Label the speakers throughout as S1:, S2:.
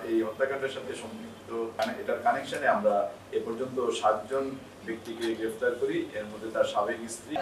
S1: এই হত্যাকাণ্ডের সাথে সম্পৃক্ত এটার কানেকশনে আমরা এ পর্যন্ত 7 জন ব্যক্তিকে গ্রেফতার করি। এর মধ্যে তার সাবেক স্ত্রী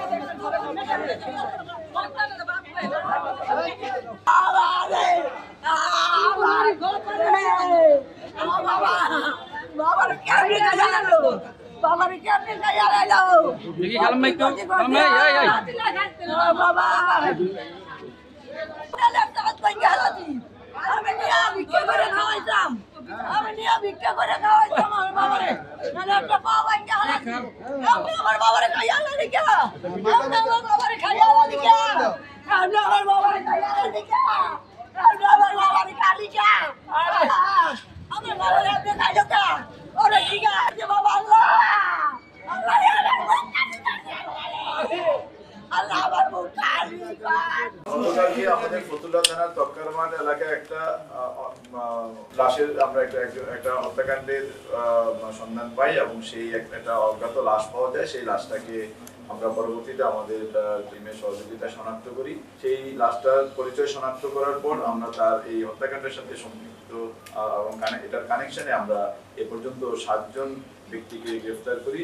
S1: গতকালকে আমাদের ফতুল্লা থানার তক্কারমাঠ এলাকায় একটা লাশের আমরা একটা হত্যাকাণ্ডের সন্ধান পাই এবং সেই একটা অজ্ঞাত লাশ পাওয়া যায়। সেই লাশটাকে আমরা পরবর্তীতে আমাদের টিমের সহযোগিতায় শনাক্ত করি। সেই লাশটার পরিচয় শনাক্ত করার পর আমরা তার এই হত্যাকাণ্ডের সাথে সম্পৃক্ত এবং এটার কানেকশনে আমরা এ পর্যন্ত 7 জন ব্যক্তিকে গ্রেফতার করি।